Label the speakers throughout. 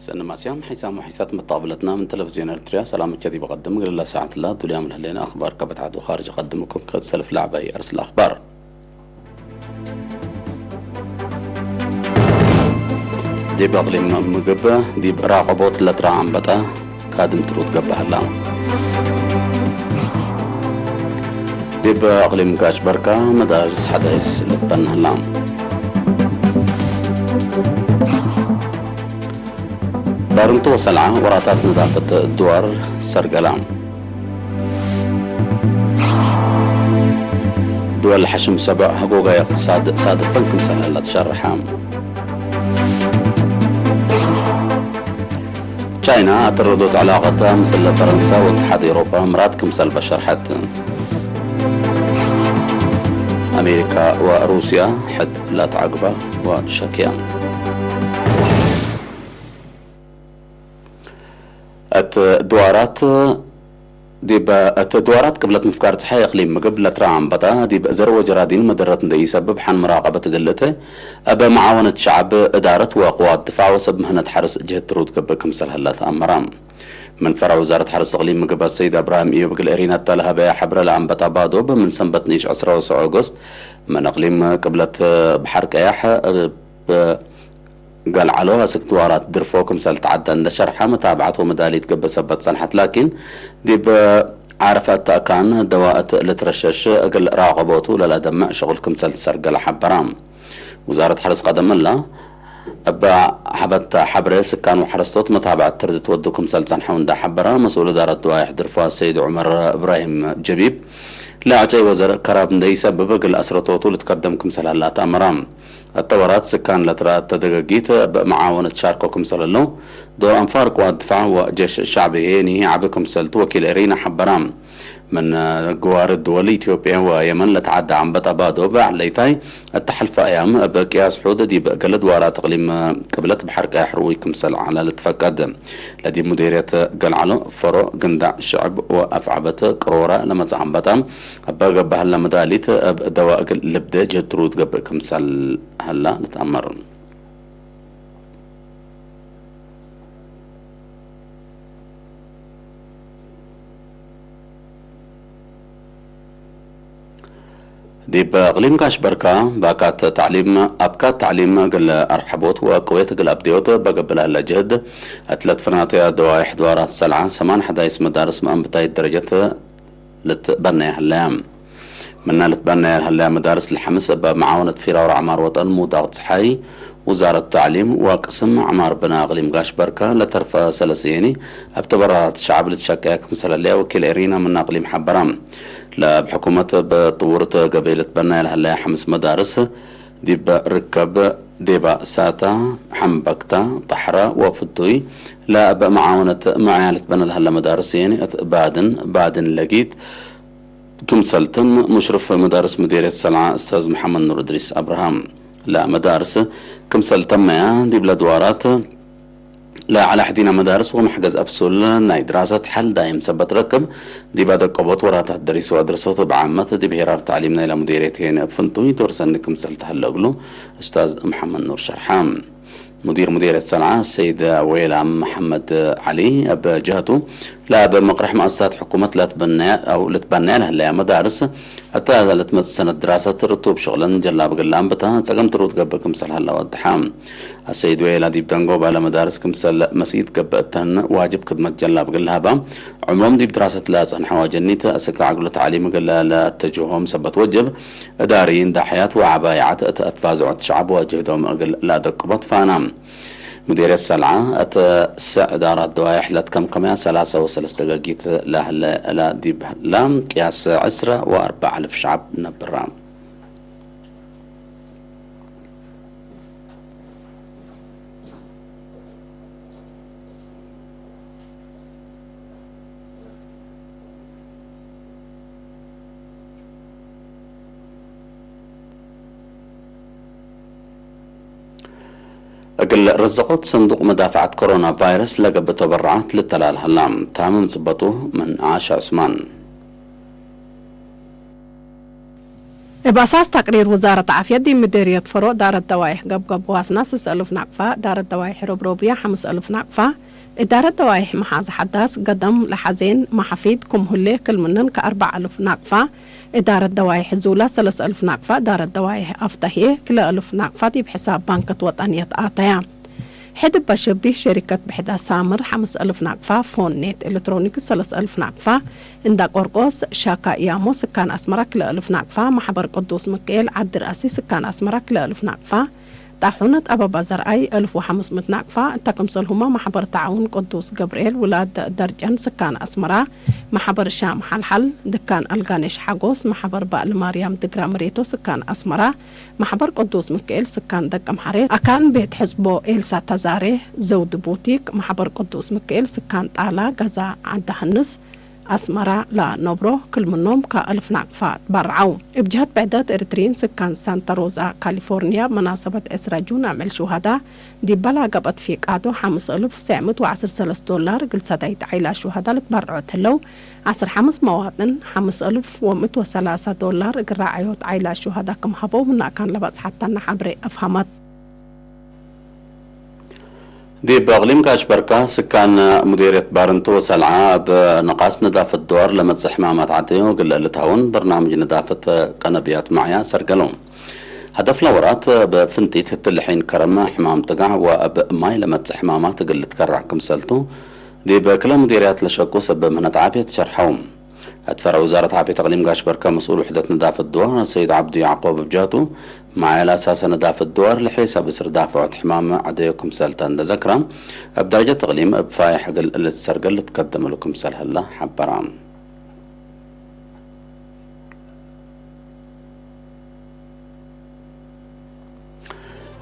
Speaker 1: سألنا سيام حسام وحيسات متقابلتنا من تلفزيون ارتريا. سلام الجدي بقدم قبل ساعة الله دوليا من هلينا أخبار كبت عدو خارج أقدمكم قد سلف لعبة أرسل الأخبار. دي بأغلم مقبة دي براقبوت اللي عم بتا كادم ترود قبة هلا دي بأغلم قاش بركة مدارس حدايس اللي تبن هلا بارنتو وسلعة وراتات نظافة الدوار سرقلام دول الحشم سبع حقوقها اقتصاد صادق فنكم سنة لا تشرحام. تشاينا اعترضت علاقتها مثل فرنسا واتحاد اوروبا مرات كمثل بشرحت. امريكا وروسيا حد لا تعقبه وشكيان. الدوارات قبلت مفكار صحي اقليم مقب لترا عم بطا دي بأزر وجرادين مدرت ندي يسبب حن مراقبة قلته أبا معاونة شعب إدارة وقوات الدفاع وسب مهنة حرس جهة ترود قبل كمسل هلا تأمرام من فرع وزارة حرس اقليم مقب السيد ابراهيم ايوب قل ارينا تالها بيا حبر لعم بطا بادوب من سنبت نيش 10 أغسطس من اقليم قبلت بحر كياح قال علوها سكتوارات درفوكم سال تعدى عند شرحة متابعته مدالية قبل سبت صنحت لكن دي عرفت كان دواء لترشش قل راغبوته للا دمع شغلكم سال تسرق لحبرام. وزارة حرس قدم الله أبا حبت حبر سكان وحرستوت متابعة تردت ودكم سال صنحة وندا حبرا مسؤول إدارة دواء درفوها السيد عمر إبراهيم جبيب لا عجي وزر كراب ندي سبب قل أسرتوتو لتقدمكم سال الله تأمرام. التورات سكان لترا تدقيت بمعاونة شاركوكم سلالو دور أنفار قوات الدفاع وجيش الشعبي هيني عبكم سلت وكيل إرينا حبرام من قوار الدول إثيوبيا ويمن لتعدى عن بطابادو بعليتاي التحالف أيام بقياس حدود دي بقلد وارات اقليم قبلت بحركة حرويكم سل على لتفقد لدي مديرية قلعلو فرو قندع الشعب وأفعبت قرورة لما تعم بطام أبقى بهلا مداليت دواء لبدا جترود قبلكم سل هلا نتأمر. دي بأقليم كاش بركة باكات تعليم أبكات تعليم قل أرحبوت وقويت قل أبديوت بقبل هلا جهد أتلت فرناطية دوائح دوارات سلعة سمان حدا اسم مدارس مأم بتاي درجة لتبني هلا منا لتبني هلا مدارس الحمس بمعاونة فيرا وعمار وطن مضاغط صحي وزارة التعليم وقسم عمار بنا اقليم قاش بركة لترفى سلسيني ابتبرات شعب لتشكاك مثل اللي وكيل إرينا من اقليم حبرام لا بحكومة بطورة قبيلة بنا هلا حمس مدارس ديب ركب ديبا ساتا حنبكتا طحرة وفتوي لا بمعاونة معالة بنا هلا مدارسين بعدن لقيت كمسلتن مشرف مدارس مديرية سلعة استاذ محمد نور ادريس ابراهام لا مدارس كمسلتن ما دي بلادوارات لا على حدينا مدارس ومحجز أفسول ناي دراسة حل دايم سبت ركب دي بعد قبط ورات الدرس ودرسوت بعامة دي بهرار تعليمنا إلى مديرية هنا بفنتوي تورسنكم سلت هلقلو أستاذ محمد نور شرحام مدير مديرية صنعاء السيد ويلام محمد علي بجهته لا بمقرح مؤسسات حكومة لا تبنى أو لتبنى لها اللي مدارس حتى هذا لتمس سنة دراسة رتوب شغلا جلا بقلام بتا تقم تروت قبكم سل هلا والدحام السيد ويلا دي بتنقوب على مدارس كمسل مسيد قبتن واجب خدمة جلا بقلها با عمرهم دي بدراسة لا صنحوا جنيت أسكا عقل تعليم قلا لا تجوهم سبت وجب إداريين دحيات وعبايعات أتفازعوا الشعب وجهدهم أقل لا دقبط فانام مديرية السلعة إدارة دوائح لتكم كمان 3 دقائق لا ديب لام قياس 10 و4,000 شعب نبرام. أقل رزقت صندوق مدافعة كورونا فيروس لقب تبرعات للتلال هلام تامم صبته من عاشا عثمان.
Speaker 2: بأساس تقرير وزارة عافية دي مديرية فروع دار الدوايح قب واسنا 6,000 نقفة، دار الدوايح ربروبية 5,000 نقفة، إدارة الدوايح محاز حداس قدم لحزين محفيد كمهلي كل منن ك4,000 نقفة، إدارة الدوايح زولة 3,000 نقفة، دار الدوايح أفتهيه كل 1,000 نقفة دي بحساب بنكة وطنية آتيا. حدب بشبه شركة بحدا سامر 5,000 نقفة، فون نت إلكترونيكس 3,000 نقفة، إندا قرقوس شاكا إيامو سكان أسمرة كل 1,000 نقفة، محبر قدوس مكيل عد رأسي سكان أسمرة كل 1,000 نقفة، طاحونة أبا بازر أي 1,500 نقفة، تكمسل هما محبر تعاون قدوس جبريل ولاد درجان سكان أسمرة، محبر شام حلحل دكان الغانيش حقوس، محبر بقل مريم دقرام ريتو سكان أسمرة، محبر قدوس مكيل سكان دقم حريت، أكان بيت حزبو إلسا تزاري زود بوتيك، محبر قدوس مكيل سكان طالا غزا عند هنس أسمرة لا نبرو كل منهم ك1,000 نقفة برعو. بجهة بعدات إريتريين سكان سانتا روزا كاليفورنيا مناسبة إسرا جون عمل شهداء دي بلا قبط فيك آدو 5,913 دولار قل سدايت عيلا شهداء لتبرعو تلو 5 مواطن 5,103 دولار قل راعيوت عيلا شهداء كم حبو منا كان لبس حتى نحبري أفهمت.
Speaker 1: دي بأغليم كاشبركة سكان مديرية بارنتو سلعة بنقاس نظافة الدوار لما تزحمامات عديو قل لتهون برنامج نظافة قنبيات معيا سرقلون هدف لورات بفنتيت التلحين كرمة حمام تقع وبماي لما تزحمامات قل تكرع كمسلتو دي بكلا مديريات لشكو سبب من عافية شرحهم أتفرع وزارة عافية أقليم قاشبركة مسؤول وحدة نظافة الدوار السيد عبدو يعقوب بجاتو مع على أساس نظافة الدوار لحساب بسر دافع حمام عديكم سلطان ذكرى بدرجة تقليم بفايح قل السرقل تقدم لكم سل هلا حبرام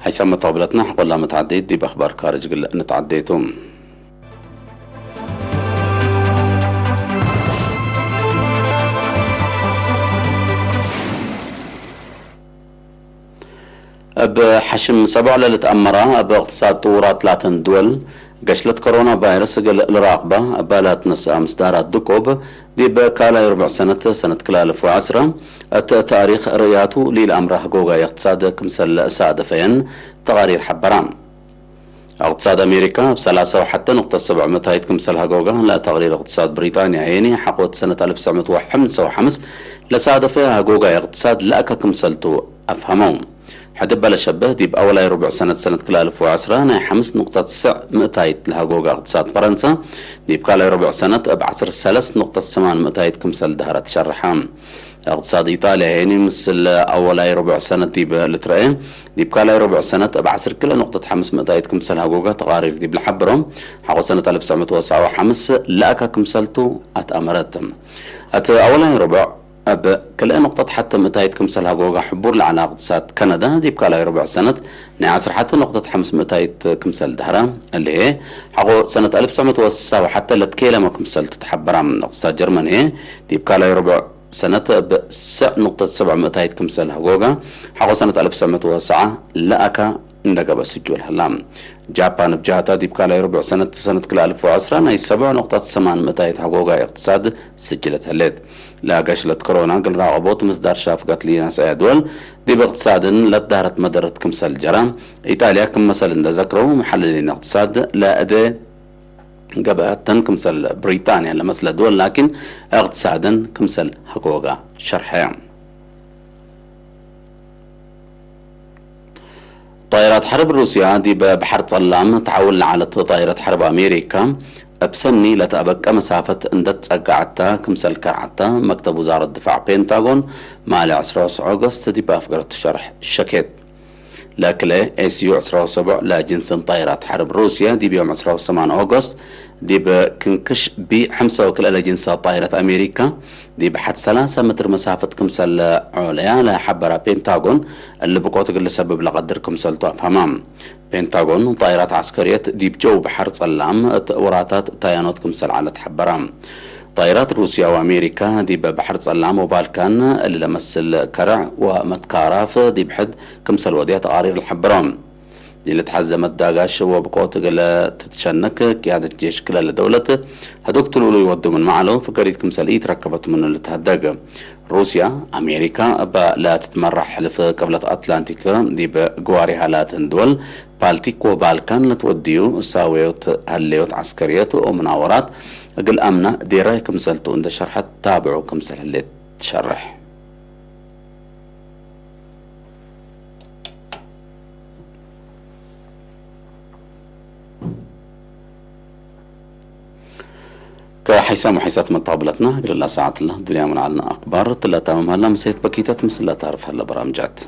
Speaker 1: حيسمى طابلتنا حقول لا متعديد دي بأخبار خارج قل نتعديتم بحشم 7 للتأمرة باقتصاد طورات لاتن دول قشلت كورونا فيروس الراقبة بالات نص مصدارات دكوب دي بكالا ربع سنة كلا 2010 تاريخ رياتو للأمر حقوقا اقتصاد كمسل سادفين تقارير حبرام اقتصاد أمريكا بسلاسة وحتى نقطة 700 كمسل حقوقا لا تقرير اقتصاد بريطانيا عيني حقوت سنة 1955 لسادفين حقوقا اقتصاد لأكا كمسلتو أفهمون حد بلا شبه دي بأولا ربع سنة كلا 2010 ناي 5.9 لحقوق اقتصاد فرنسا دي بكالا ربع سنة بعصر 3.8 كمسل دهرة شرحام اقتصاد إيطاليا هيني مثل أولا ربع سنة دي بالترين دي بكالا ربع سنة بعصر كلا نقطة 5 كمسل حقوق تقارير دي بالحبرهم حقو سنة 1995 لأكا كمسلتو أتأمرتهم أولا ربع كل نقطة حتى متايت كمسل هاجوجا حبور لعلى اقتصاد كندا دي بكالا ربع سنة نعصر حتى نقطة 5 متايت كمسل دهرة اللي هي حقو سنة 1909 حتى لتكيلا ما كمسل تتحبر من اقتصاد جرمانيا دي بكالا ربع سنة نقطة 7 متايت كمسل هاجوجا حقو سنة 1909 لأكا ندقى بسجول هلام جابان بجهتا دي بكالا ربع سنة كلا 2010 ناي 7.8 متايت حقوقا اقتصاد سجلت هليد لا قشلت كورونا قل راغبوت مصدر شافقت لي ناس دول دي باقتصاد لدهرت مدرت كمسل جرام ايطاليا كم مثلا ذكروا محللين اقتصاد لا ادي قبات كمسل بريطانيا لمثل دول لكن اقتصادا كمسل حقوقا شرحيا طائرات حرب روسيا دي بحر طلام تعول على طائرة حرب أمريكا بسني لتأبقى مسافة اندت تقعدتا كمسل كرعتا مكتب وزارة الدفاع بينتاغون مع 10 أغسطس دي بأفقرة الشرح الشكيت لكن ACU 17 لا جنس طائرات حرب روسيا دي بيوم 8 أغسطس دي بكنكش ب5 وكلا جنس طائرة أمريكا دي بحد 3 متر مسافة كمسل عليا لا حبرة بينتاغون اللي بقوتك اللي سبب لقدر كمسل طاف همام بينتاغون وطائرات عسكرية دي بجو بحر صلام وراتات طيانات كمسل على تحبرام طائرات روسيا وأمريكا دي بحر صلام وبالكان اللي لمس كرع ومتكاراف دي بحد كمسل ودية تقارير الحبرام دي اللي تحزمت داقاش وبقوتك اللي تتشنك قيادة جيش كلا لدولة هدوك تلولو يودو من معلو فكريت كمسل تركبت منه اللي تهدق روسيا أمريكا لا تتمرح حلف قبلة أتلانتيكا دي بجواري هالات دول بالتيك وبالكان لتوديو ساويوت هالليوت عسكريات ومناورات قل أمنا دي رايكم سلتو اند شرحت تابعوا كم سل اللي تشرح. كحيسام وحيسات مطابلتنا قل الله ساعة الله الدنيا من علنا أخبار تلا تمام هلا مسيت بكيتات مثل لا تعرف هلا برامجات